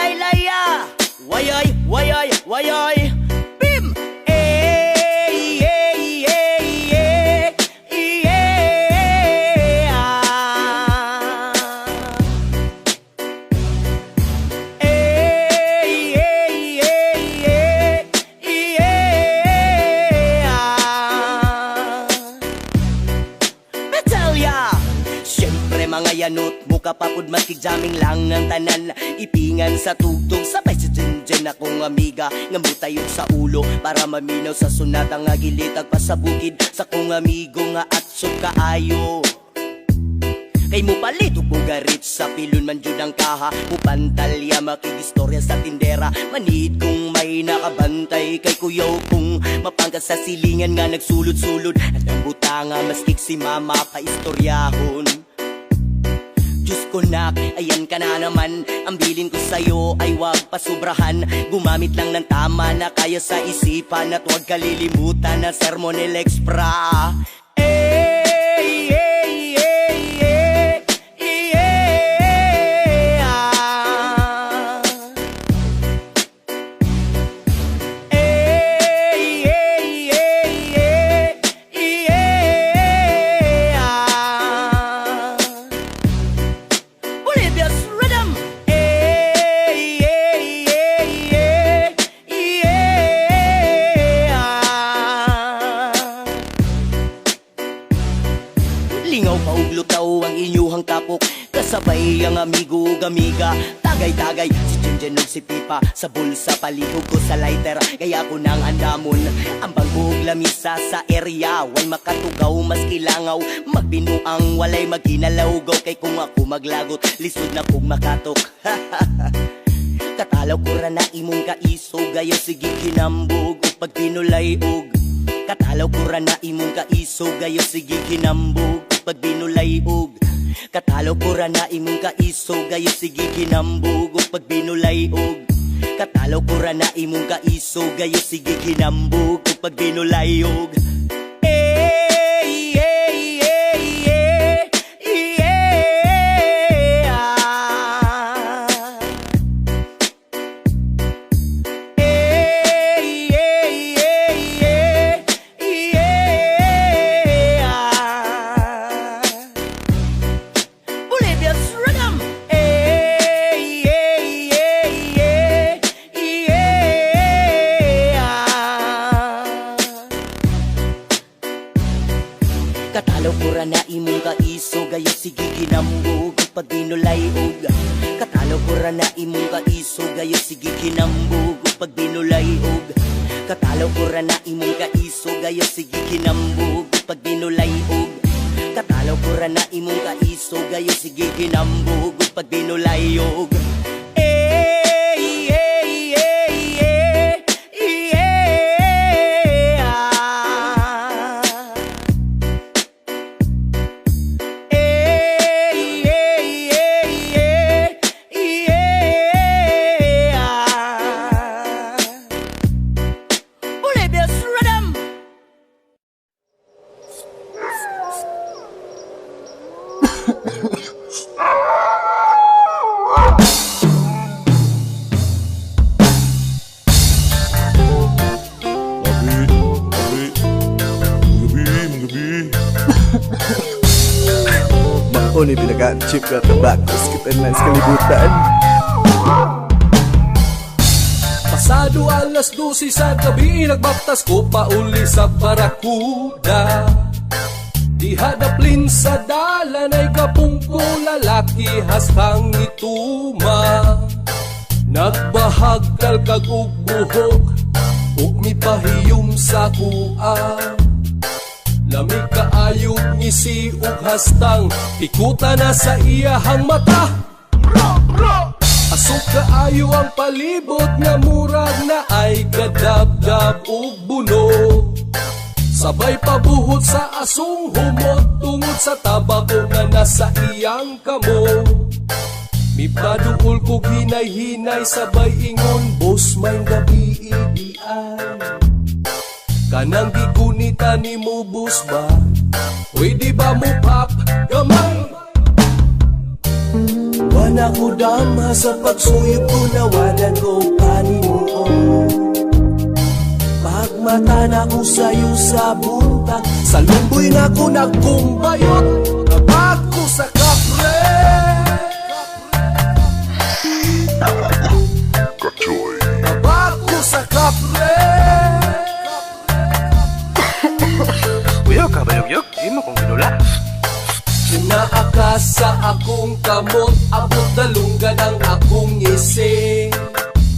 lay laya. Wayoy, wayoy, wayoy. Bim! Mga yanot, muka papud maskig-jamming lang ang tanan. Ipingan sa tugtog, sabay si Jen akong amiga. Ngamutayon sa ulo, para maminaw sa sunat. Ang agilitag pa sa bukid, sa kong amigo nga atsog kaayo. Kay mo palit ug bugarit sa pilon man jud ang kaha. Mupantalya makigistorya sa tindera. Manid kung may nakabantay kay kuyaw kung mapangkas sa silingan nga nagsulod-sulod. At ang butanga maskig si mama paistoryahon. Diyos ko nak, ayan ka na naman. Ang bilin ko sa'yo ay wag pasubrahan. Gumamit lang ng tama na kaya sa isipan. At wag kalilimutan na sermon ni Lex Pra. Kasabay ang amigo gamiga. Tagay-tagay si Jen ug si Pipa. Sa bulsa palihog ko sa lighter. Kaya ko nang andamon ang bagog lamisa sa area. Way makatugaw mas kilangaw. Magbinuang walay maghinalawgaw. Kay kung ako maglagot lisod na kong makatok. Katalaw ko ra na imong kaiso. Gayo sige kinambog ug pag pinulay og. Katalaw ko ra na imong kaiso. Gayo sige kinambog ug pag pinulay og. Katalaw ko ra na imong kaiso. Gayo sige kinambog ug pag binulay og. Katalaw ko ra na imong kaiso. Gayo sige kinambog ug pag binulay og. Katalaw ko ra na imong kaiso. Gayo sige kinambog ug pag binulay og. Katalaw ko ra na imong kaiso. Gayo sige kinambog ug pag binulay og. Katalaw ko ra na imong kaiso. Gayo sige kinambog ug pag binulay og. Katalaw ko ra na imong kaiso. Gayo sige kinambog ug pag binulay og. Ni pinaka-chip na tabak. Tapos kita na sa kalibutan. Pasado alas 12 sa gabi, nagbaktas ko pauli sa Barakuda. Di hadaplin sa dalan ay kapungko lalaki hastang ituma. Nagbahagkal kag ug buhok ug mipahiyom sa kuang. Lami kaayog ngisi ug hastang pikuta na sa iyahang mata. Asok kaayo ang palibot nga murag na ay kadabdab ug buno. Sabay pabuhot sa asong humot tungod sa tabako nga nasa iyang kamo. Mipaduol ko hinay-hinay sabay ingon, boss may gabi idiay. Kanang gigunita ni mo bus ba? Uy di ba mo pop gamay? Wala ko dama sa pagsuyop ko, nawadan ko panimuon. Pagmata na ko sa'yo sa buntag, sa lumboy na ko nagkumbayot, nabak ko sa kapre. Nabak ko sa kapre. Uyok ka ba yug-yug? Di mo kong ginula. Sinaakas sa akong kamot, abot dalunggan ang akong ising.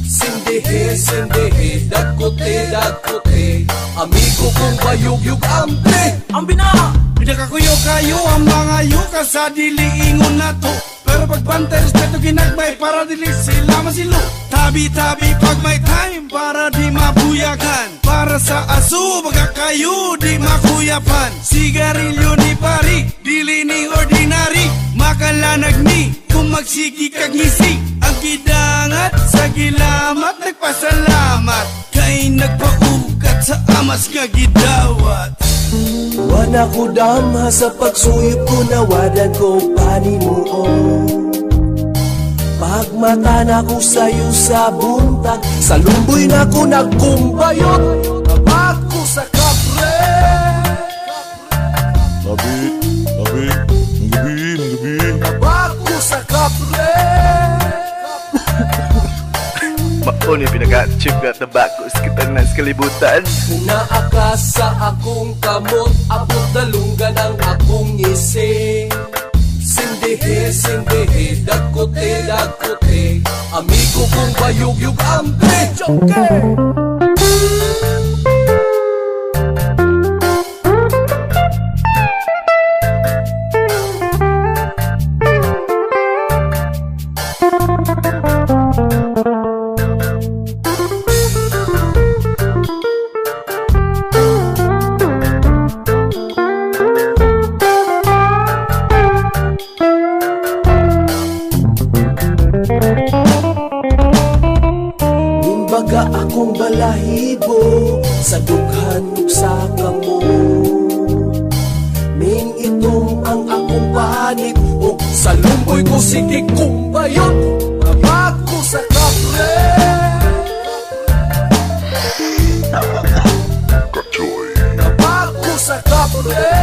Sindihe, sindihe, dagkote, dagkote, amigo kong bayug-yug ambi. Ambi na! Pinakakuyo kayo ang mga yuka sa diliingon na to. Pero pagbantay, respeto ginagbay para dili sila masilo. Tabi-tabi pag may time para di mabuyakan. Para sa aso, baga kayo di makuyapan. Sigarilyo ni pari, dili ni ordinary. Makalanag ni, kung magsigi kag ngisi. Ang kidangat sa gilamat, nagpasalamat. Kay nagpaukat sa amas nga gidawat. Wala ko dama sa pagsuyop ko, nawadan ko panimuon. Pagmata na ko sa'yo sa buntag, sa lumboy na ko nagkumbayot, nabak ko sa kapre. Labi, labi, manggabi, manggabi. Nabak ko sa kapre. Maon yung pinaka-chip at tabako sa kita na sa kalibutan. Naakas sa akong kamot, abot dalunggan ang akong ising. Sindihe, sindihe, dagkote, dagkote, amigo kong bayug-yug ambi. Joker! Baga akong balahibo sa dughan ug sa kamo. Ming itong ang akong panip, o sa lumboy ko sige kumbayot, nabak ko sa kapre. Nabak ko sa kapre.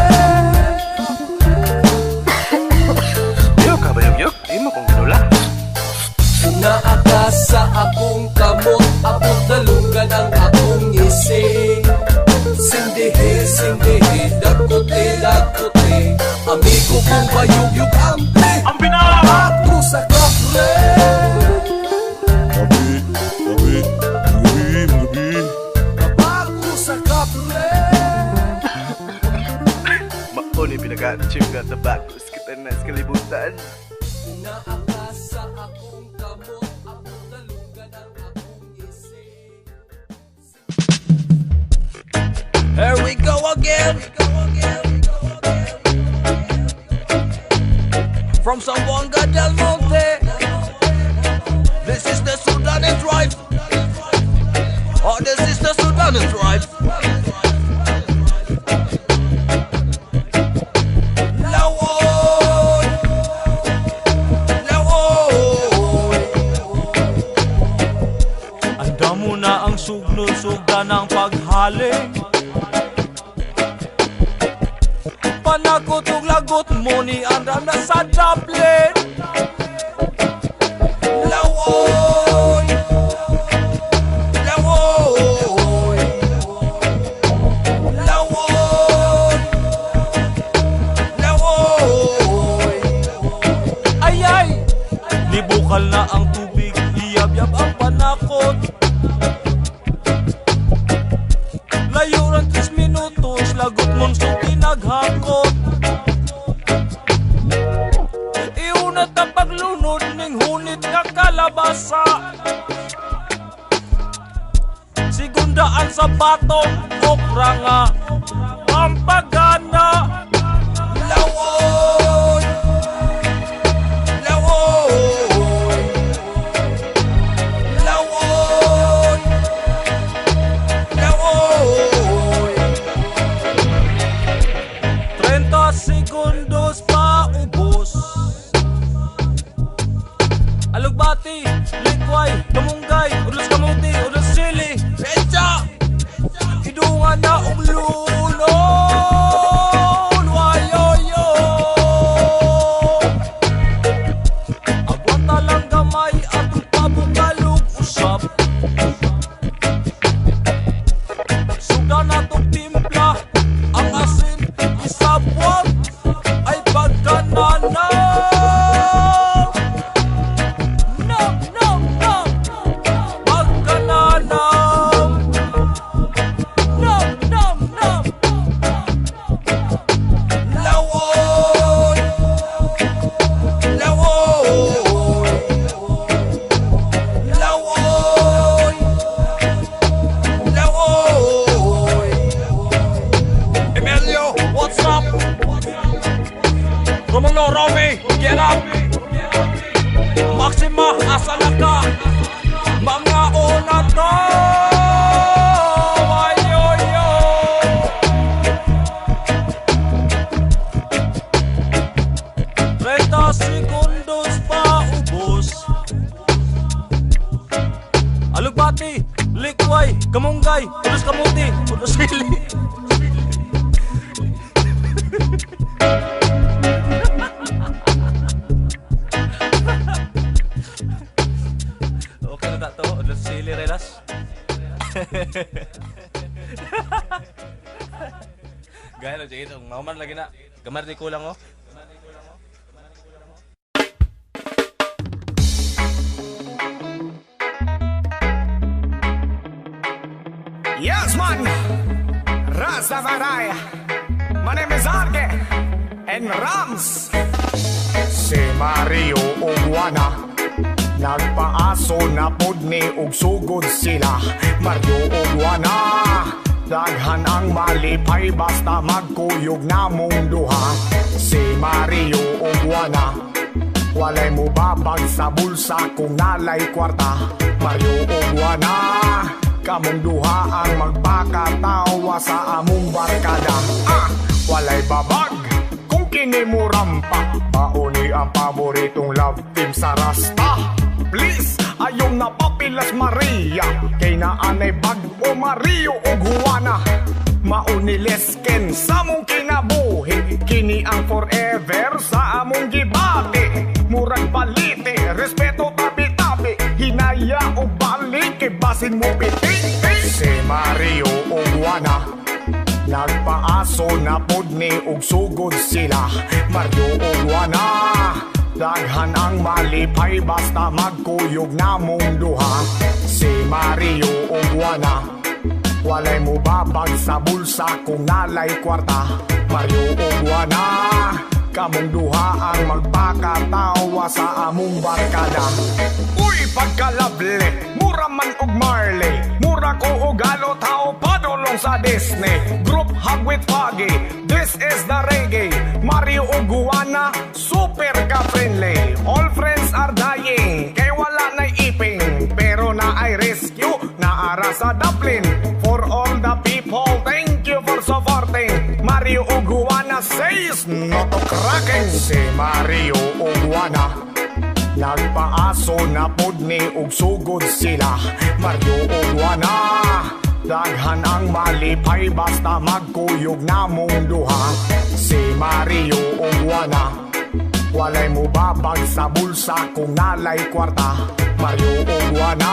Uyok ka ba yug-yug? Di mo kong ginula. Naakas sa akong kamot, abot dalunggan ang akong ising. Sindihe, sindihe, dagkote, dagkote, amigo kong bayug-yug ambi. Ambi na! Nabak ko sa kapre. Labi, labi, manggabi, manggabi. Nabak ko sa kapre. Maon yung pinaka-chip at tabako sa kita na sa kalibutan. Naakas sa akong kamot, abot dalunggan ang akong ising. Here we go again. From Zamboanga del Monte, this is the Sudanese tribe. Oh, this is the Sudanese tribe. Lawoy, lawoy. Anda mo na ang sugno-sugda ng paghaling. Panakot ug lagot mo ni anda na sa Dublin. Lawoy, lawoy, lawoy, lawoy. Ay ay, nibukal na ang tubig, iyab-yab ang panakot. Layo ng 3 minutos, lagot mong suki naghakot. Iunat ang paglunod ning hunit nga kalabasa. Sigundaan sa batong okra nga pampagana. Lawoy, lawoy, lawoy, lawoy. 30 segundos pa ubos. Alugbati, likway, kamunggay, ulos kamuti, ulos sili, pecha! Idungan na ang lulon, wayoyo! Agwan talang gamay at pabukalog usap. Suga na tong timpla, ang asin isabwag ay pagkanana. Romulo, Romy, get up! Maxima, asa na ka? Mga una to! Ayoyo! 30 sekundos pa ubos. Alugbati, likway, kamunggay, ulos kamuti, ulos sili. Okay na to, ulos sili relas. Gaya lo jigit, mauman lagi na. Gamar di kulang oh. Yes, man! Rastafari! My name is Arke and Rams! Si Mario Oguana nagpaaso na pod ni og sugod sila. Mario Oguana daghan ang malipay basta magkuyog namong duha. Si Mario Oguana walay mo babag sa bulsa kung nalay kwarta. Mario Oguana kamong duha ang magpakatawa sa among barkada. Walay babag kung kini mo rampa. Pauni ang paboritong love team sa Rasta. Please, ayong napapilas Maria kay naanay bag o Mario o Juana. Mauni lesken sa mong kinabuhi. Kini ang forever sa among gibati. Murag balite, respeto tabi-tabi. Hinaya o balik kay basin mo piti. Si Mario o Juana nagpaaso na pod ni og sugod sila. Mario o Juana daghan ang malipay basta magkuyog namong duha. Si Mario o Juana walay mo babag sa bulsa kung nalay kwarta. Mario o Juana kamong duha ang magpakatawa sa among barkada. Uy, pagkalable, mura man og Marley. Mura ko og galo tao padulong sa Disney. Group hug with Foggy, this is the reggae. Mario o Juana, super ka-friendly. All friends are dying, kay wala na iping. Pero na ay rescue, naara sa Dublin. For all the people, thank you for supporting. Mario o Juana says no to cracking. Si Mario o Juana nagpaaso na pod ni og sugod sila. Mario o Juana daghan ang malipay basta magkuyog namong duha. Si Mario o Juana walay mo babag sa bulsa kung nalay kwarta. Mario o Juana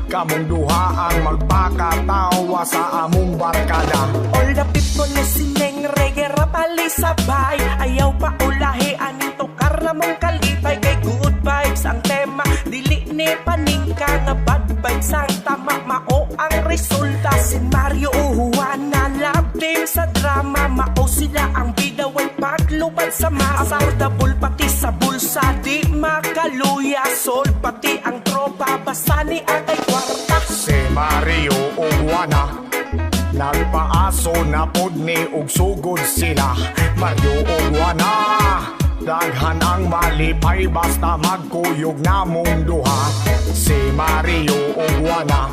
kamong duha ang magpakatawa sa among barkada. All the people listening, reggae rap alisabay. Ayaw pa ulahi aning tukar na mong kalipay. Kay good vibes ang tema, dili ni paningka nga bad vibes ang tama. Mao ang resulta. Si Mario o Juana love team sa drama. Mao sila ang bidaway paglubad sa masa. Affordable pati sa bulsa, di makaluya. Sol pati ang tropa, basta ni agay kwarta. Si Mario o Juana nagpaaso na pod ni og sugod sila. Mario o Juana daghan ang malipay basta magkuyog namong duha. Si Mario o Juana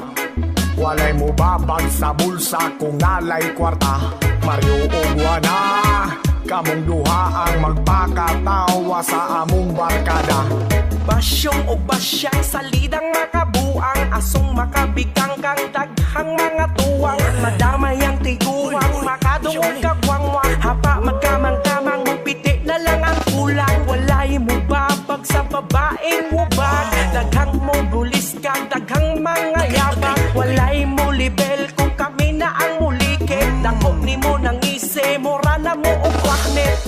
walay mo babag sa bulsa kung nalay kwarta. Mario o Juana kamong duha ang magpakatawa sa among barkada. Basyong o basya ubag. Daghang mo bulis kag daghang mga yabang. Walay mo libel kung kami na ang mulikit. Dangog ni mo nang isi, mura na mo og waknet.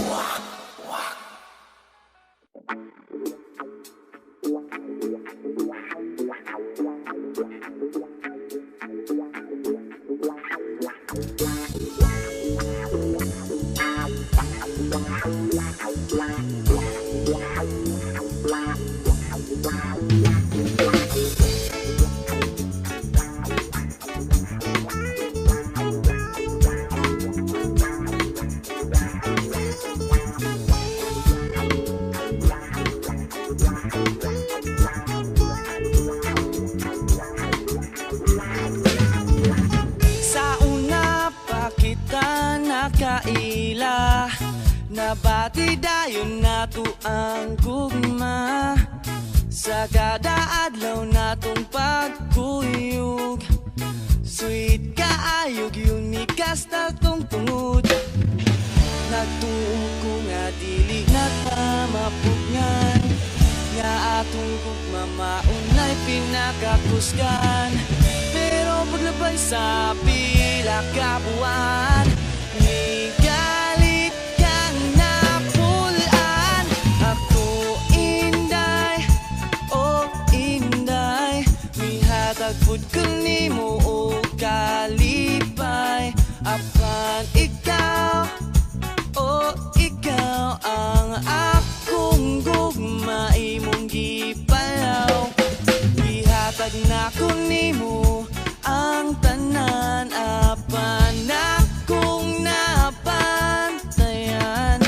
Kaila nabati dayon nato ang gugma sa kada adlaw natong pagkuyog. Sweet kaayog yun ni kasta tong tungod. Nagtuong ko nga dili na tamapugngan, nga atong gugma maunay pinakakusgan. Pero paglabay sa pila ka buwan, galit kang napulaan. Ako inday, oh inday, mihatag pud ko nimo o kalipay. Apan ikaw, oh ikaw ang akong gugma, imong gipalaw. Ihatag na ko nimo ang tanan, apan akong napantayan.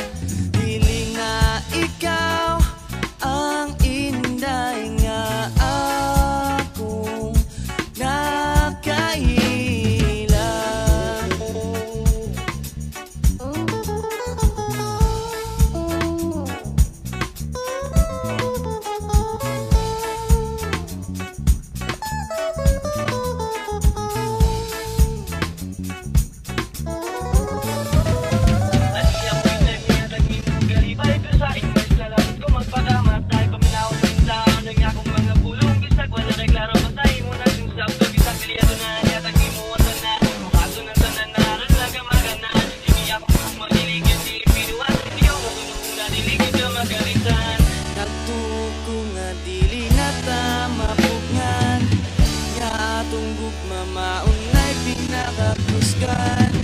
Dili na ikaw ang inday nga akong nakaila. Nagtuko nga dili na tamapugngan, nga atong gugma maunay pinakakusgan.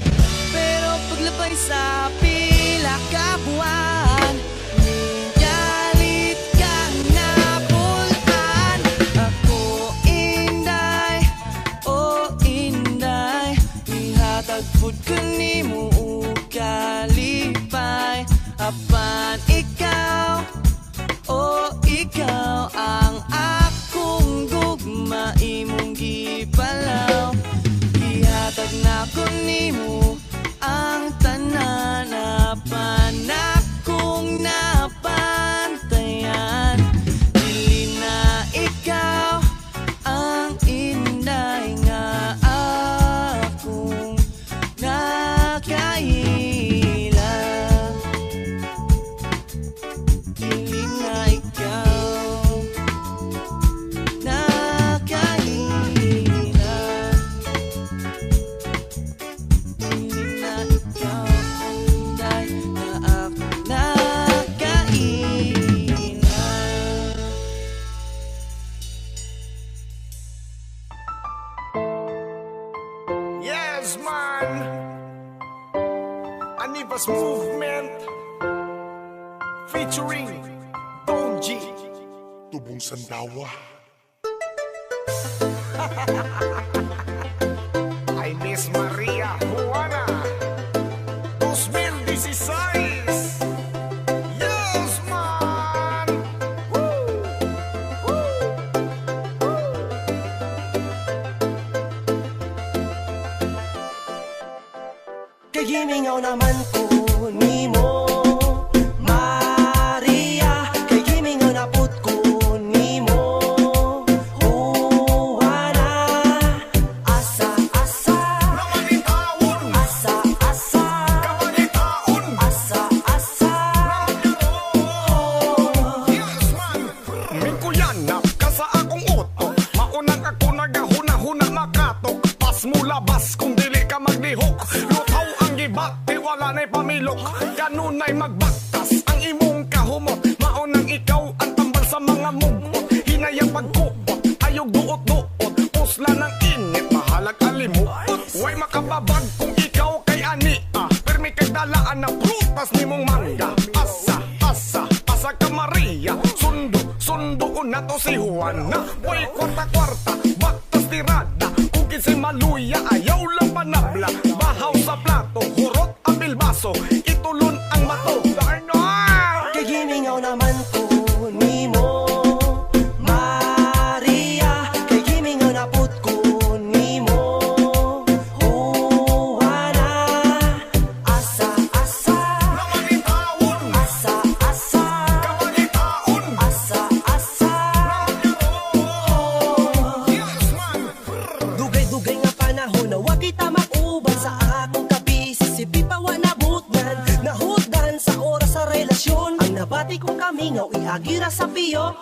Pero paglabay sa pila ka buwan, galit kang napulaan. Ako inday, oh inday, ihatag pud ko nimo og kalipay. Apan ikaw, oh ikaw ang akong gugma, imong gipalaw. Ihatag na ko nimo ang tanan, apan akong napantayan. Dili na ikaw ang inday nga akong nakaila. Dili na ikaw nakaila. Dili na ikaw inday nga akong nakaila. Yes, man. Anivas Movement featuring Don G. Tubong Sandawa. Ay Miss Maria Juana 2016. Yes, man. Woo! Woo! Kagimingaw naman ko nimo, Maria. Kagimingaw na put ko nimo, Juana. Asa, asa, asa, asa, asa, asa. Yes, man. Mingkuyan hanap ka sa akong utok. Maunang ako nagahuna-huna makatok. Pas mo labas kung dili ka maglihok. Lutaw ang gibati, wala na'y pamilok. Ganun ay magbaktas ang imong kahumot. Maunang ikaw ang tambal sa mga mugbot. Hinayang pagkupot, ayog duot-duot. Usla ng init, mahalag alimukot. Way makababag kung ikaw kay ani permi kay dalaan na prutas ni mong mangga. Asa ka Maria. Sundo na to si Juana. Way kwarta-kwarta, baktas tirada. Kung kinsay maluya, ayaw lang panabla. Bahaw sa plato, hurot ang bilbaso. Itulon ang mato. Darno! Kay gimingaw naman ko ni mo, Maria. Kay gimingaw na put ko ni mo, Juana. Asa Namanitaon! Asa Kamanitaon! Asa Yes, man! Dugay-dugay nga panahon na wa kita makuban sa akong kabisi. Si Pipa wa nabutnan, nahutdan sa oras sa relasyon. Ang nabati kong kamingaw iagira sa piyo.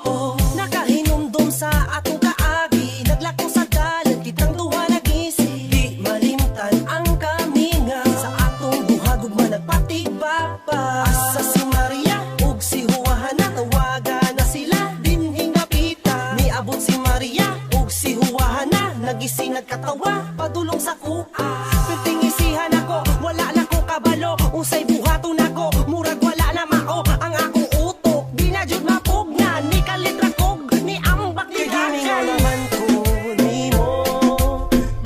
Nakahinumdum sa atong kaagi, naglako sa dalan kitang duha nagisi. Di malimtan ang kamingaw sa atong duhagog managpatigbaba. Asa si Maria ug si Juana, tawagan na sila dinhing napita. Niabot si Maria ug si Juana, nagising nagkatawa padulong sa kuha. Pertingisihan ako, wala na ko kabalo. Unsay buhaton ako, murag wala na mao. Ang akong utok, di na jud mapugnan. Ni kalitra kog, ni ambak ni dagan. Naman ko ni mo,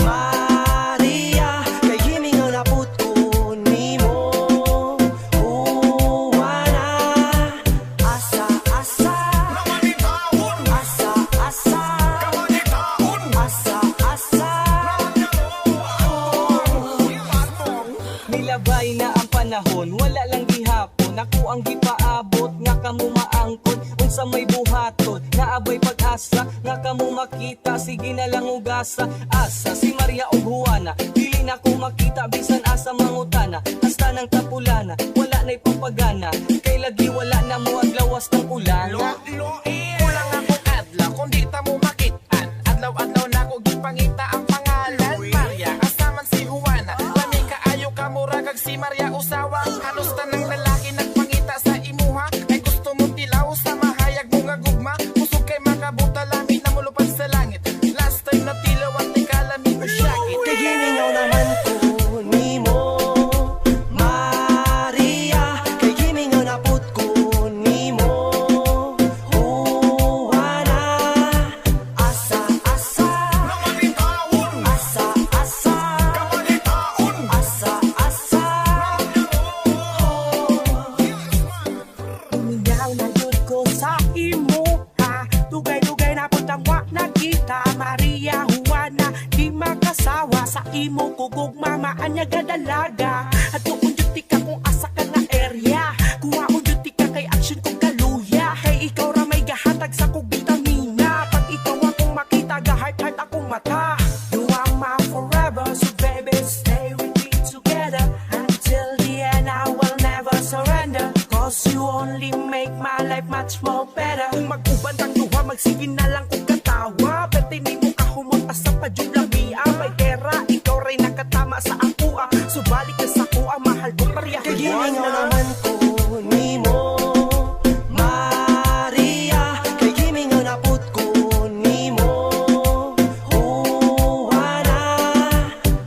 Maria. Kay gimingaw na put ko ni mo, Juana. Asa Namanitaon! Asa Kamanitaon! Asa Nilabay na ang panahon, wala lang gihapon. Ako ang gipaabot, nga kamo maangkon. Unsa may buhaton, naabay pag-asa. Nga kamo makita, sige na lang ugasa. Asa si Maria o Juana, dili na ko makita. Bisan asa mangutana, hasta ng tapulana. Wala na'y pampagana, kay lagi wala na mo ang lawas ng ulan. Kulang akong adlaw kung di ta mo makitaan. Adlaw-adlaw na ko gipangita ang pangalan Maria, asaman si Juana. Lami kaayo ka mura kag si Maria usawa. Halos tanang lalaki nagpangita sa imuha. Ay gusto mo tilaw sa mahayag mo nga gugma. Kusog kay makabuta lami na mulupad sa langit. Last time na tilaw at tikalami mo syakit. Kay gimingaw naman ko ni mo, Maria. Kay gimingaw na put ko ni mo, Juana. Asa Namanitaon! Asa Kamanitaon! Asa Umingaw na yun ko sa imo ha. Dugay-dugay na putang wak na kita. Maria, Juana, di makasawa. Sa imo kugog mama anyaga dalaga. At kung duty ka kung asa ka nga area. Kuha mo duty ka kay action kong kaluya. Kay ikaw ra may gahatag sa kong vitamina. Pag ikaw akong makita, gahart-hart akong mata. You are my forever, so baby stay with me together. Until the end I will never surrender. Cause you only make my life much more better. Kung mag-uban ang duha, magsige na lang kung katawa. Pwede ni mo kahumot asa pa dyan lamia. May pera, ikaw rin nakatama sa akua. Subalik ka sa kuha, mahal ko Maria. Kay gimingaw naman ko ni mo, Maria. Kay gimingaw na put ko ni mo, Juana.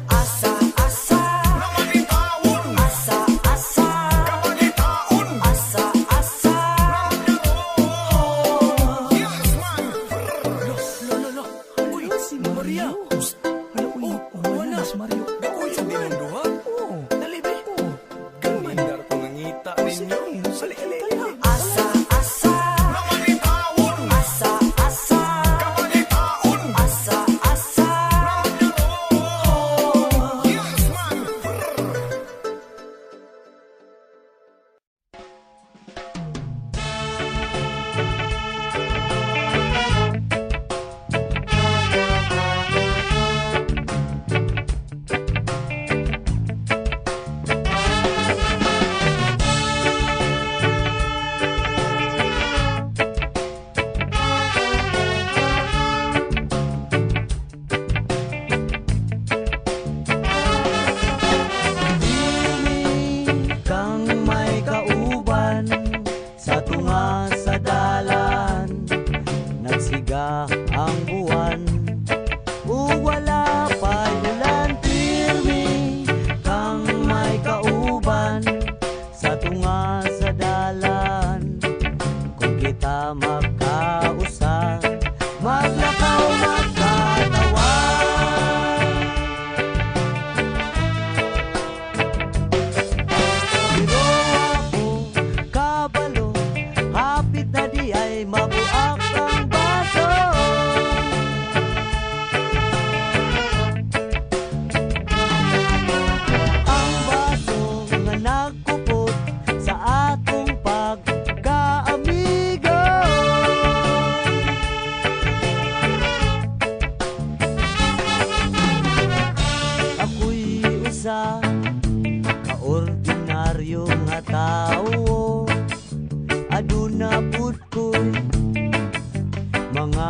Asa Namanitaon! Asa Kamanitaon! Asa Yes, man! Si Maria. Juana. Si Mario. Uy, sabi ng duha. Dali, be. Gandar ko nangi. nagsiga ang buwan, wala pa'y ulan, pirmi kang may kauban sa tunga sa dalan. Kung kita magkausa, maglakaw magkatawan. Pero ako kabalo, hapit na di ay mabuak ang baso. Ang baso nga nagkupot sa atong pagkaamigo. Ako'y usa kaordinaryo nga tao, aduna pud ko'y mga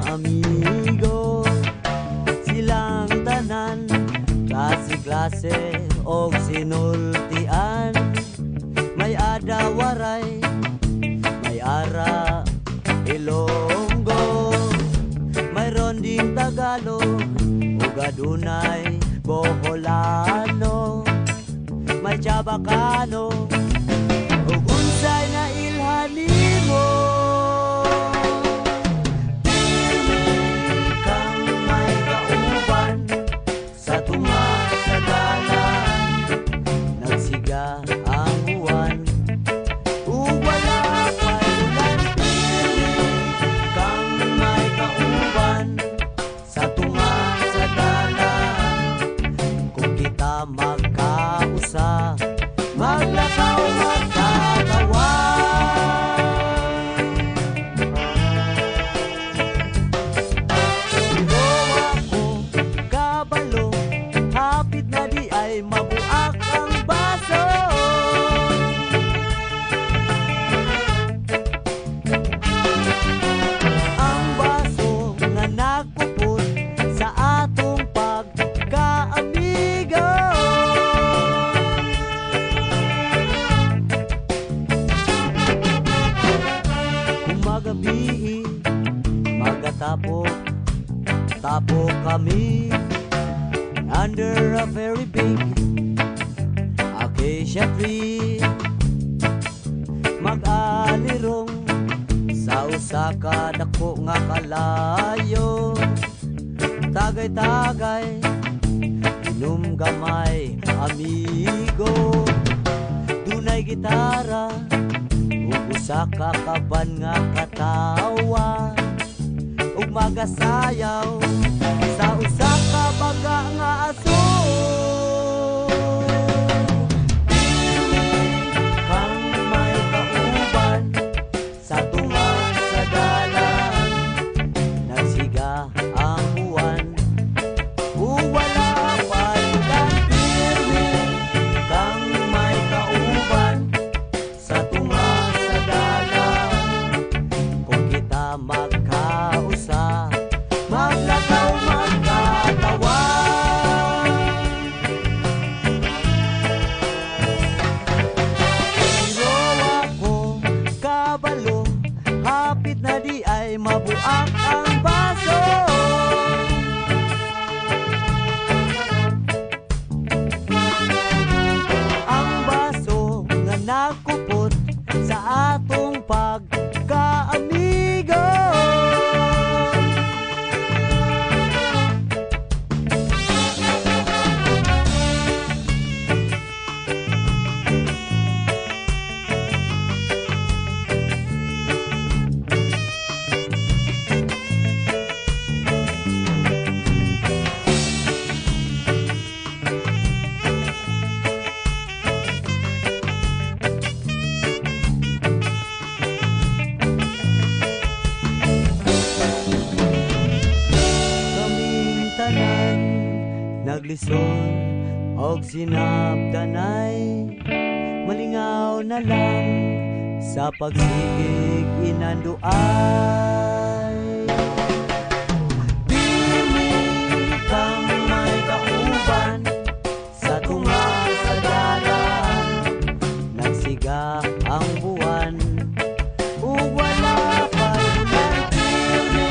amigo. Silang tanan klase-klase og sinultian, may adawaray, may ara Ilonggo, mayroon din Tagalog ug adunay Boholano, may Chabacano ug unsay na ilhanimo. Pirmi kang may kauban sa tunga sa dalan, nagsiga ang buwan, wala pa'y ulan. Pirmi kang may kauban sa tunga sa dalan. Kung kita magkausa, maglakaw magkatawan. Pero ako kabalo, hapit na di ay mabuak ang baso. Ang baso nga nagpuput sa atong pagkaamigo. Kung magabi, magatapok kami under a very big acacia tree. Mag-alirong sa usa ka dako nga kalayo, tagay-tagay inom gamay amigo. Dunay gitara ug usa ka kaban nga katawa, ug magasayaw sa usa ka baga nga aso. Kang may kauban sa tunga sa dalan, nagsiga ang buwan, wala pa'y ulan. Pirmi kang may kauban sa tunga sa dalan. Kung kita magkausa, maglakaw magkatawan. Pero ako kabalo, hapit na di ay mabuak ang baso. Ang baso nga nagkupot sa atong pagkaamigo. Kaming tanan naglisod og sinabdanay, malingaw na lang sa pagsigig inanduay. Pirmi kang may kauban sa tunga sa dalan, nagsiga ang buwan, wala pa'y ulan. Pirmi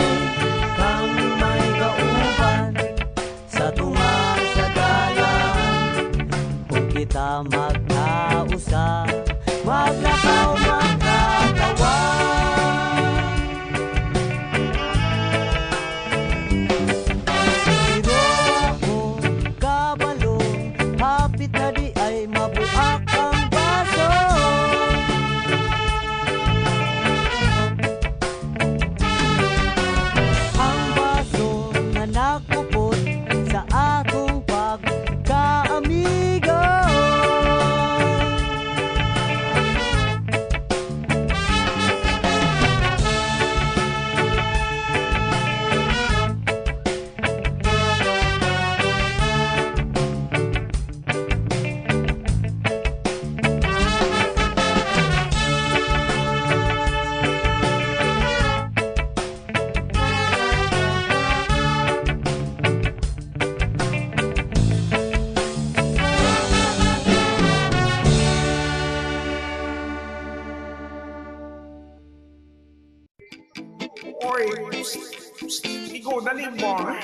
So, dali ba?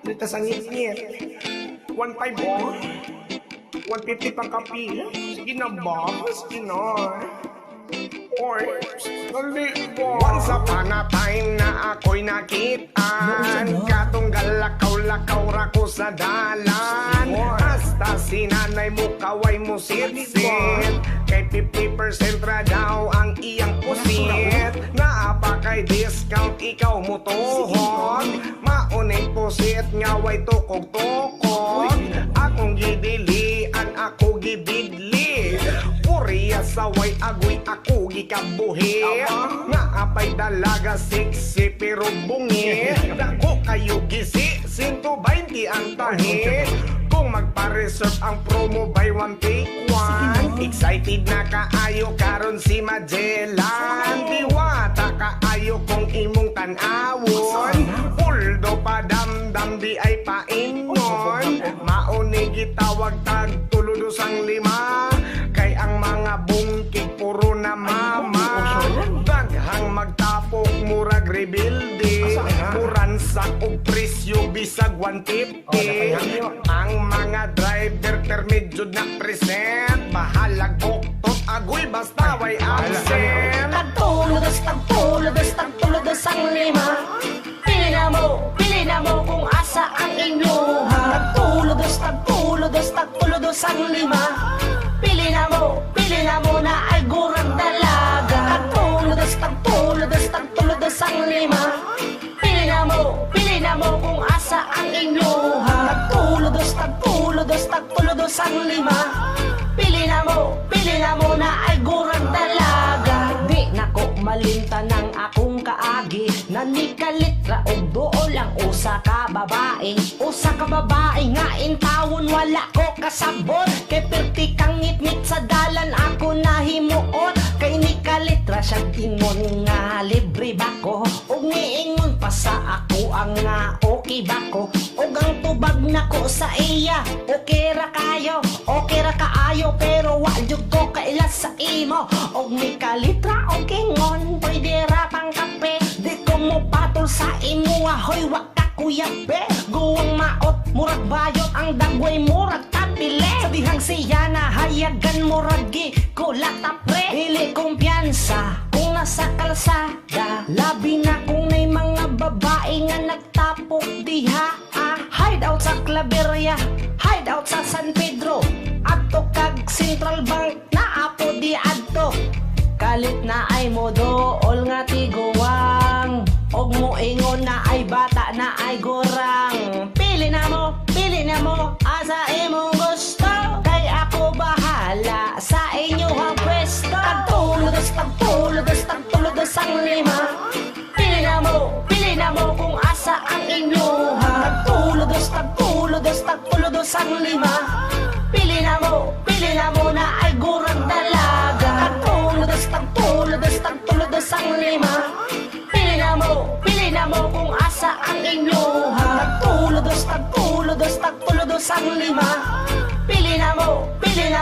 Dito sa ngit-ngit. 1.5 ba? 150 pang kapi. Sige na ba? Sige na. Or, dali ba? Once upon a time na ako'y nakitaan, katunggal lakaw-lakaw rako sa dalan. Hasta si nanay mo kaway mo sit-sit, kay 50% ra daw ang iyang pusit. Naapakay discount ikaw mo tuhod, maunay pusit nga way tukog-tukog. Akong gidilian ako gibidli, Korea sa way agoy ako gikabuhi. Nga apay dalaga sexy pero bungi, dako kayo gisi 120 ang tahi. Kung magpa-reserve ang promo buy one take one, excited na kaayo karon si Magellan. Diwata kaayo kung imong tanawon, puldo pa damdam di ay painon. Mauni gitawag tag tuludosang lima, kay ang mga bungkig puro na mama. Daghang magtapok murag rebuilding, muransak og presyo bisag 150. Ang mga driver permedyo na present, bahalag oktot agoy basta way absent. Tagtuludos ang lima, pili na mo kung asa ang inyuha. Tagtuludos ang lima, pili na mo na ay gurang dalaga. Tagtuludos ang lima, pili na mo kung asa ang inyuha. Tagtuludos ang lima, pili na mo na ay gurang dalaga. Di nako malinta ng akong kaagi, nanikalitra og dool ang usa ka babae. Usa ka babae nga intawon wala ko kasabot, kay perti kang ngit-ngit sa dalan ako nahimuot. Kay nikalitra siya tingon nga libre bako, og niingon pa sa ako ang nga okay bako. Og ang tubag nako sa iya, okay ra kaayo pero wa jud ko kailas sa imo. Og nikalitra og kingon pwede ra pang kape, di ko mo patol sa imo ahoy wa ka kuyabe. Guwang maot murag bayot, ang dagway murag tapile. Sa dihang siya na hayagan murag gi kulata pre. Dili kumpiyansa kung nasa kalsada, labi na kung may mga babae nga nagtapok diha. Hideout sa Claveria, hideout sa San Pedro, adto kag Central Bank na apo di adto. Kalit na ay mo dool nga tiguwang, og mo ingon na ay bata na ay gorang. Pili na mo asa imong gusto, kay ako bahala sa inyong pwesto. Tagtuludos ang lima, pili na mo kung asa ang inyuha. Tagtuludos ang lima, pili na mo na ay gurang dalaga. Tagtuludos ang lima, pili na mo kung asa ang inyuha. Tagtuludos ang lima, pili na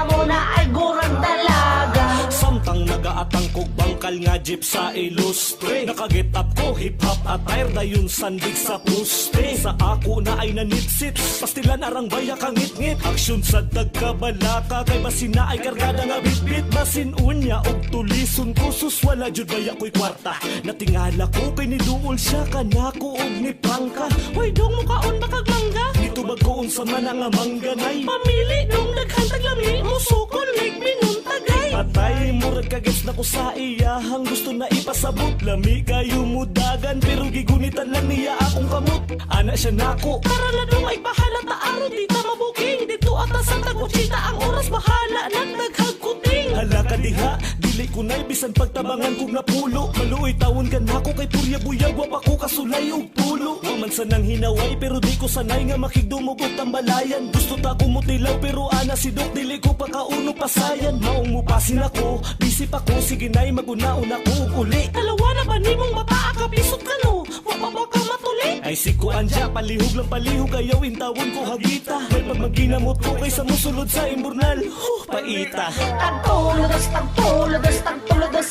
mo na ay gurang dalaga. Samtang nagaatang kog bangkal nga jeep sa ilustre, nakagit up ko hip-hop attire dayon sandig sa puste. Sa ako na ay nanitsit, pastilan arang baya kang ngit-ngit. Aksyon sa dagkabalaka, kay basin na ay kargada nga bitbit. Basin unya og tulison ko, sus wala jud baya ko'y kwarta. Natingala ko kay niduol siya kanako og ni prangka. Hoy dong mukaon bakag mangga, dito bagkoon sa mananga mangganay. Pamili dong daghantag lami, musukon like minun tagay. Patay murag kagets na ko sa iyahang gusto na ipasabot. Lami kayo mudagan pero gigunitan lang niya akong kamot. Ana siya nako, para na dong ay bahala taaro di ta mabuking. Dito ata sa taguchita ang oras bahala nagdaghag kuting. Hala ka diha, dili ko na'y bisan pagtabangan kong napulo. Maluoy tawon ka nako kay purya buyag wa pa ko kasulay og tulo. Waman sanang hinaway pero di ko sanay nga makigdumugot ang balayan. Gusto ta ko mutilaw pero ana si Dok dili ko pa kauno pasayan. Maong mupasin ako, bisip ako, sige na'y maguna-una ko uli. Dalawa na ba nimong mata akapisot ka no? Wapa ba ka matuli? Ay si ko anja, palihog lang palihog ayaw intawon ko hagita. May pagmaginamot ko kaysa musulod sa imburnal. Paita. Tagtuludos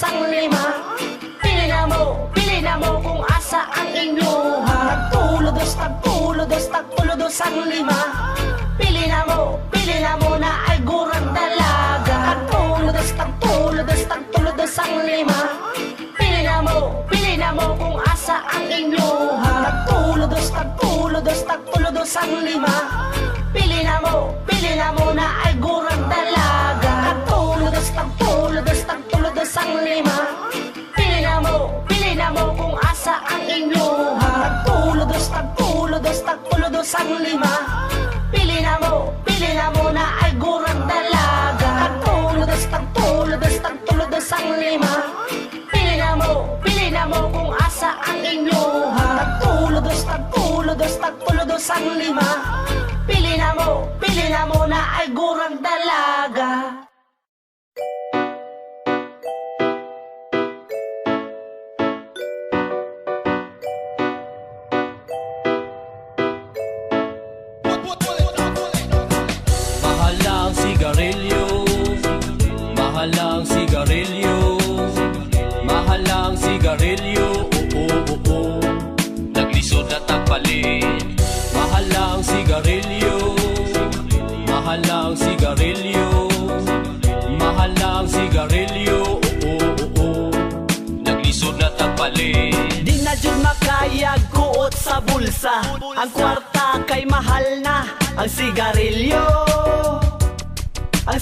ang lima, pili na mo kung asa ang inyuha. sang lima. Pili na mo na ay gurang dalaga. Tagtulodos sang lima. Pili na mo kung asa ang inyuha. Tagtulodos sang lima. Pili na mo na ay gurang dalaga. Tagtulodos sang lima. Pili na mo kung asa ang inyuha. Tagtulodos sang lima. Pili na mo na ay gurang dalaga. Tagtulodos sang lima. Pili na mo kung asa ang inyuha. Tagtulodos sang lima. Pili na mo na ay gurang dalaga. Mahalang sigarilyo, mahalang sigarilyo, mahalang sigarilyo, oo. Naglisod na tagpalit. Mahalang sigarilyo, mahalang sigarilyo, mahalang sigarilyo, oo. Naglisod na tagpalit. Di na jud makayag kuot sa bulsa. Ang kwarta kay mahal na. Ang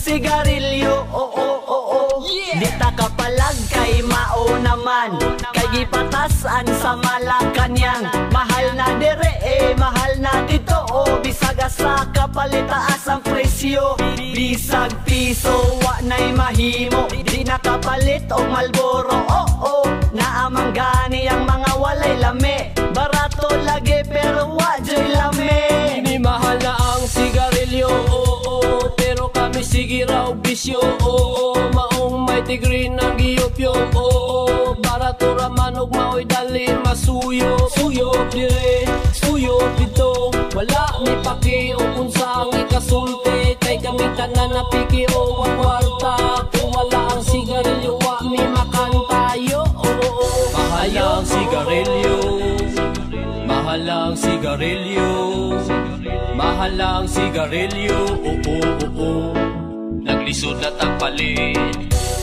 sigarilyo, oo. Di ta kapalag kay mao naman. Kay gipatasan sa Malacanang. Mahal na dire mahal na dito bisag asa kapalitaas ang presyo. Bisag piso wa nay mahimo. Di nakapalit og Marlboro, oo. Naamang gani ang mga walay lami. Barato lagi pero wa joy lami. Ini mahal na ang sigarilyo, oo. Pero kami sige raw bisyo, oo. Maong may tigri ng giyopyo, oo. Barato raman og maoy dali masuyo. Suyo dire, suyo dito. Wala mi paki o kung saan ikasulti. Kay kami tanan na piki o wakwarta. Kung wala ang sigarilyo wa mi makantayo, oo. Mahalang sigarilyo, mahalang sigarilyo, mahalang sigarilyo, oo. Naglisod na tagpalit.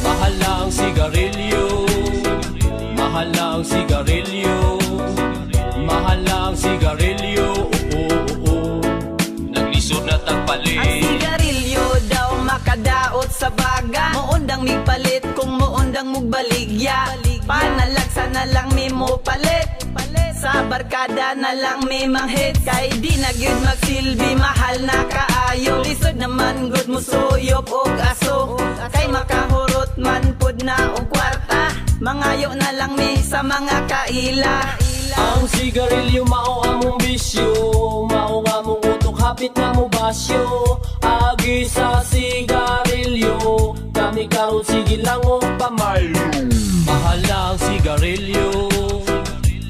Mahalang sigarilyo, mahalang sigarilyo, mahalang sigarilyo, oo. Naglisod na tagpalit. Ang sigarilyo daw makadaot sa baga. Muundang migpalit kung muundang mugbaligya. Panalagsa na lang mi mo palit. Sa barkada na lang may manghit. Kay di na gyud magsilbi mahal na kaayo. Lisod naman good mo suyop og aso. Kay makahurot man pud na og kwarta. Mangayo na lang mi sa mga kaila. Ang sigarilyo mao among bisyo. Mao nga mong utok hapit na mo basyo. Agi sa sigarilyo. Kami karon sige lang og pamayo. Mahalang sigarilyo,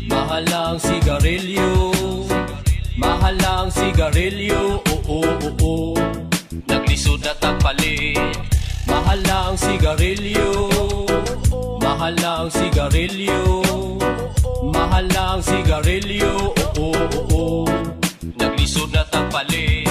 mahalang sigarilyo, mahalang sigarilyo, oo. Naglisod na tagpalit. Mahalang sigarilyo, mahalang sigarilyo, mahalang sigarilyo, oo. Naglisod na tagpalit.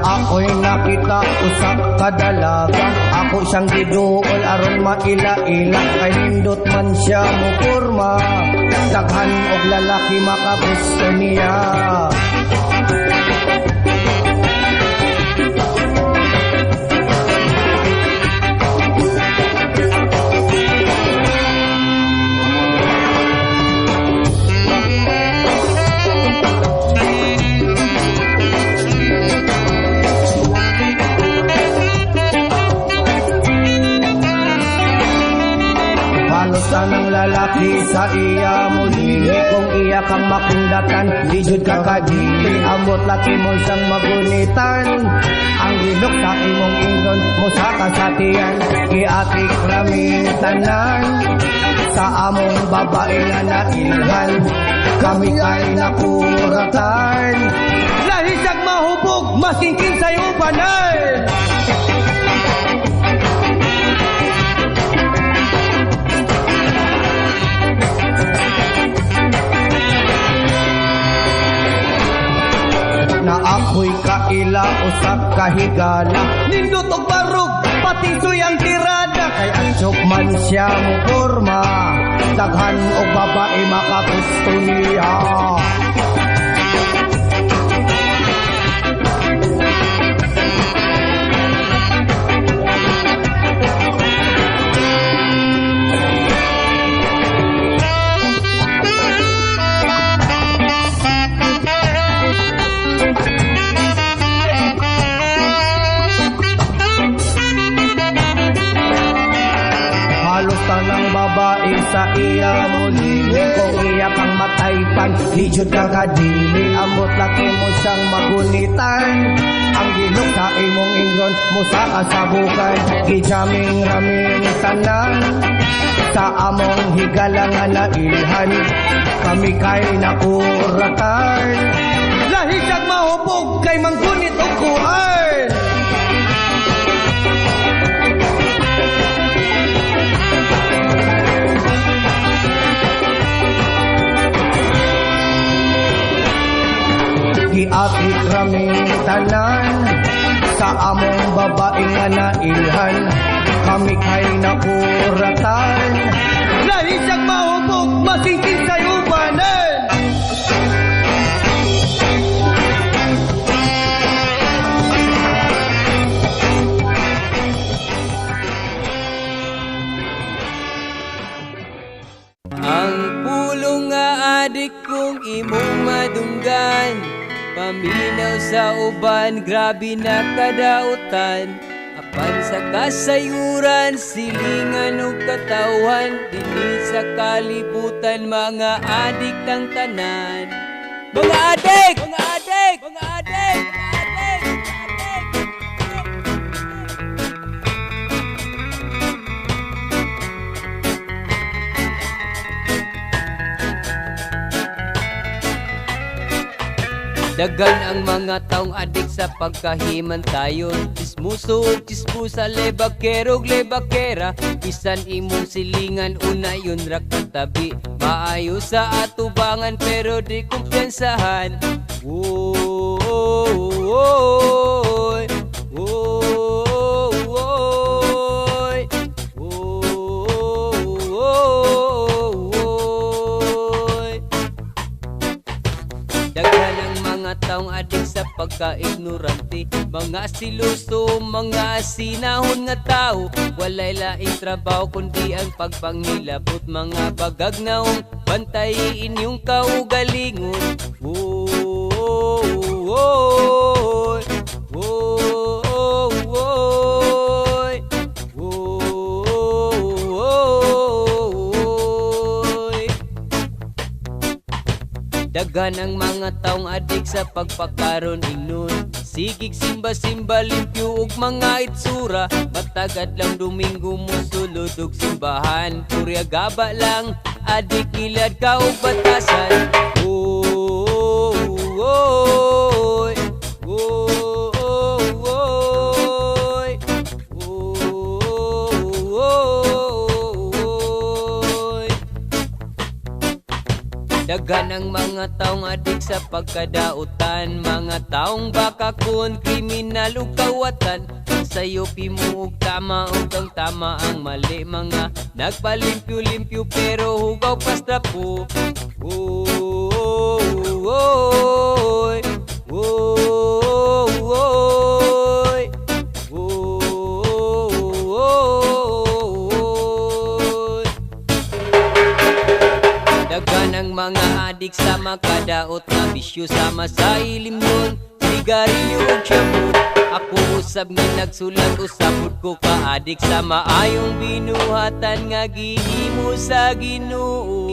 Ako'y nakita usak kadalaga. Ako siyang giduol aron maila-ila. Kay nindot man siya mo kurma. Daghan og lalaki makagusto niya. Sanang lalaki sa iya muli. Kung iya kang makundatan, di jud ka kadili. Amot laki mo siyang magunitan. ang ilok sa imong ingron mo sa kasatian giatik raming tanan sa among babae nga nailhan kami kay nakuratan lahisag mahubog masingkin sa ubanan. Na ako'y kaila usap kahigala nindot og barog pati suyang tirada kay ansok man siya mo porma daghan og babae makagusto niya. Tanang babae sa iya mo liling kung iya kang mataypan lijud ka kadili amot laki mo siyang magunitan ang gilong sa imong ingron mo sa kasabukan gijaming raming tanan sa among higalangan na ilhan kami kay nakuratan lahisag mahubog kay manggunit og kuan. Giapit raming tanan sa among babae nga nailhan kami kay nakuratan lahisag mahubog masingkin sa ubanan. Ang pulong nga adik kong imong madunggan paminaw sa uban, grabe na kadautan. Apan sa kasayuran, silingan o katauhan, dili sa kalibutan, mga adik ng tanan. Mga adik! Mga adik! Mga adik! Mga adik! Dagan ang mga taong adik sa pagkahimantayon. Chismuso o chispusa, lebakero o lebakera. Bisan imong silingan, unayon ra katabi. Maayo sa atubangan pero di kumpiyansahan. Woy, woy, woy. Daghan ang mga taong adik sa pagka-ignorante, mga siluso, mga sinahon nga tao. Walay laing trabaho kundi ang pagpangilabot, mga bagagnaong bantayin yung kaugalingon. Woy, woy, woy, woy. Daghan ang mga taong adik sa pagpakaron inon. Sigig simba-simba, limpyo ug mga itsura. Matagad lang Domingo mo sulod og simbahan. Purya gaba lang, adik ilad ka og batasan. Woy, woy, woy, woy. Daghan ang mga taong adik sa pagkadautan, mga taong bakakon, kriminal o kawatan. Ang sayo pimuog tama o kang tama ang mali, mga nagpalimpyo-limpyo pero hugaw pastrapo. Woy, woy, woy, woy. Daghan ang mga adik sa makadaot na bisyo, sama sa ilim nun, sigarilyo o shabu. Ako usab nga nagsulat, usabot ko ka adik sa maayong binuhatan nga gihimo sa Ginoo.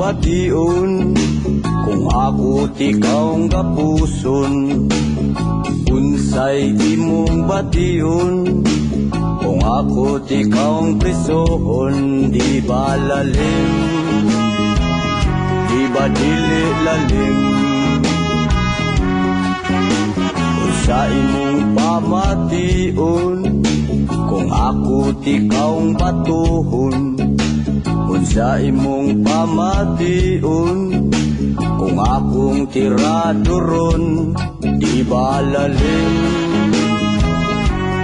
bation, kung ako tikaw kapuson. Unsay imong bation, kung ako tikaw prisohon. Di ba lalim, di ba dili lalim, sa imong pamation, kung ako tikaw batuhon. Unsa imong pamation, kung akong tiraduron. Di ba lalim,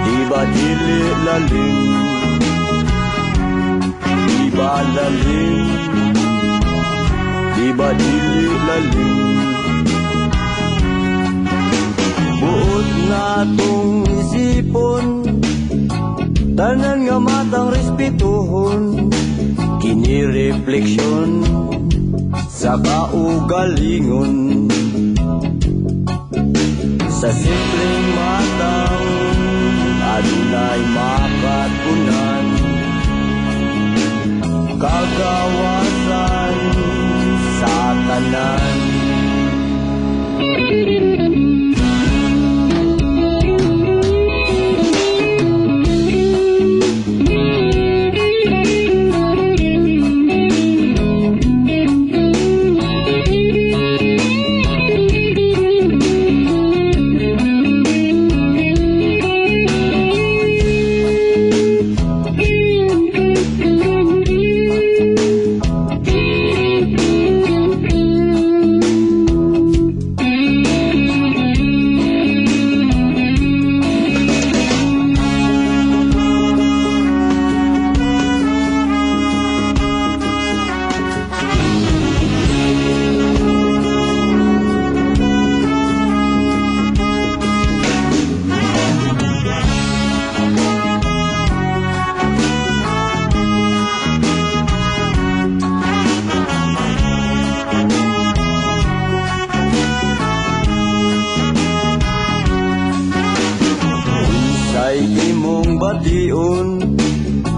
di ba dili lalim, di ba lalim, di ba dili lalim. Buot na tong isipon, tanan nga matang respetuhon. Kini refleksyon sa kaugalingon, sa simpleng matang adunay makatunan. Kagawasan sa tanan.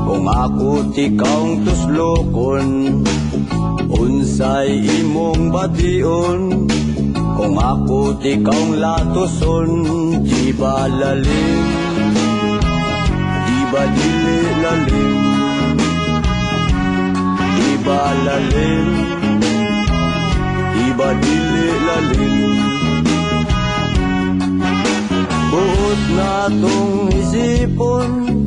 Kung ako tikaw tuslokon. Unsay imong bation, kung ako tikaw latoson. Di ba lalim, di ba dili lalim, di ba lalim, di ba dili lalim. Buot na tong isipon,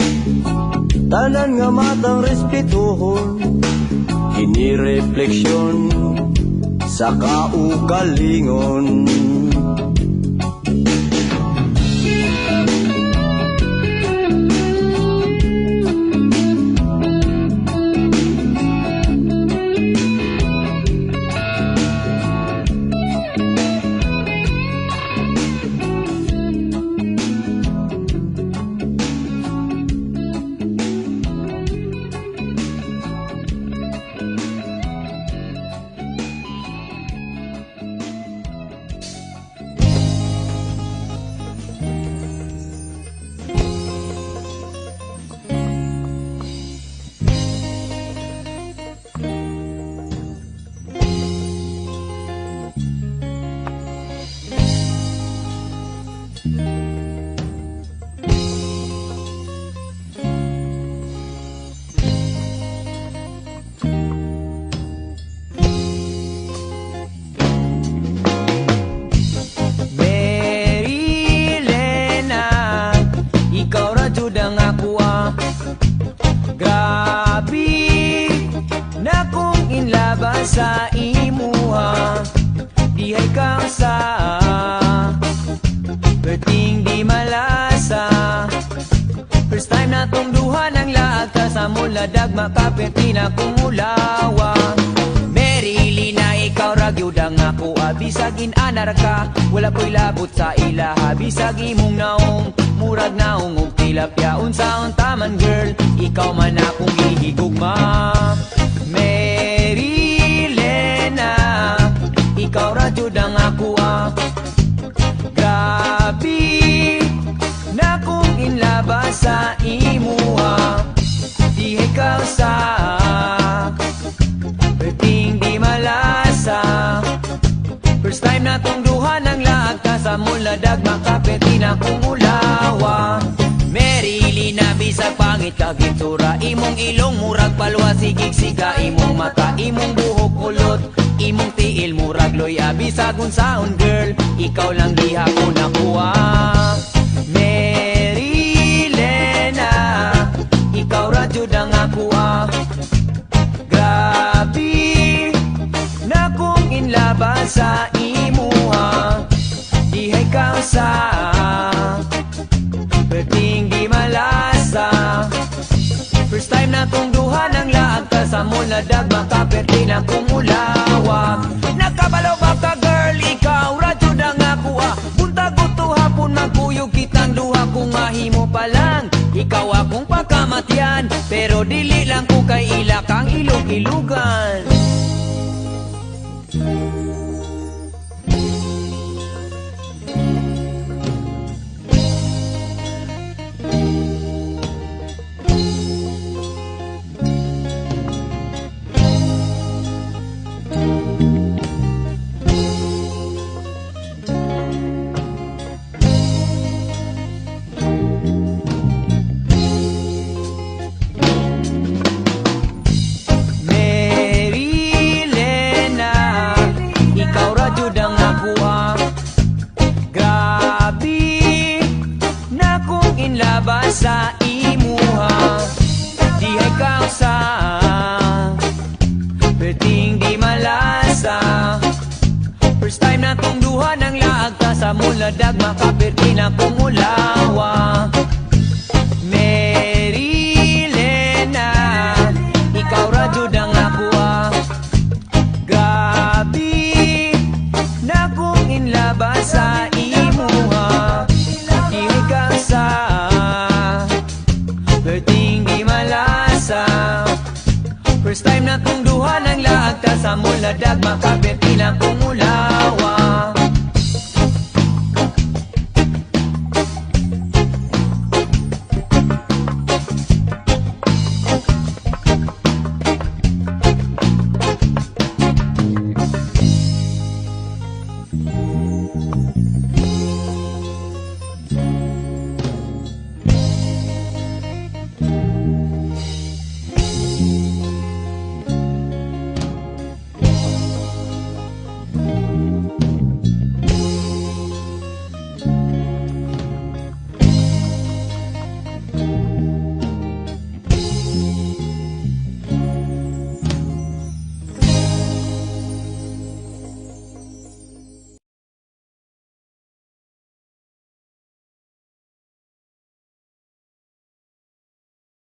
tanan nga matang respetuhon. Kini refleksyon sa kaugalingon. Sa imuha dihay kang sa perting di malasa. First time na tong duha ng laag ta sa mula dagma kapirti na kong ulawa. Merili na ikaw ragyod ang ako abisagin anar ka. Wala ko'y labot sa ilaha bisag imong naong murag naong og tilapya. Unsaon taman girl, ikaw man akong ihigugma. Ikaw radyod ang ako grabe na kong inlaba sa imuha. Di ikaw sa perting di mala sa muladag makapeti na kong ulawa. Merili na bisag pangit kag itsura, imong ilong murag palwa, sigig siga imong mata, imong buhok kulot, imong tiil murag loya, bisag unsaon girl, ikaw lang diha ko nakuha. Merilena, ikaw ra jud ang akuha. Grabe na kong inlaba sa imuha, dihay ka sa perting di malasa. First time na kong duha ng laag ka sa muladag, makaperti na kong ulawa. Nakabalaw ba ka girl, ikaw ra jud ang akuha. Buntag uto hapon magkuyog kitang duha kung mahimo pa lang. Ikaw akong pagkamatyan, pero dili lang ko kay ila kang ilog-ilugan. Sa imuha, dihay ka sa perting di malasa. First time na tong duha ng laag ka sa muladag, makaperti na kong ulawa. Merilena, ikaw ra jud ang akuha. Grabe na kong inlaba sa imuha, dihay ka sa perting di malasa. First time na kong duha ng laag ta sa muladag, makaperti na kong ulawa.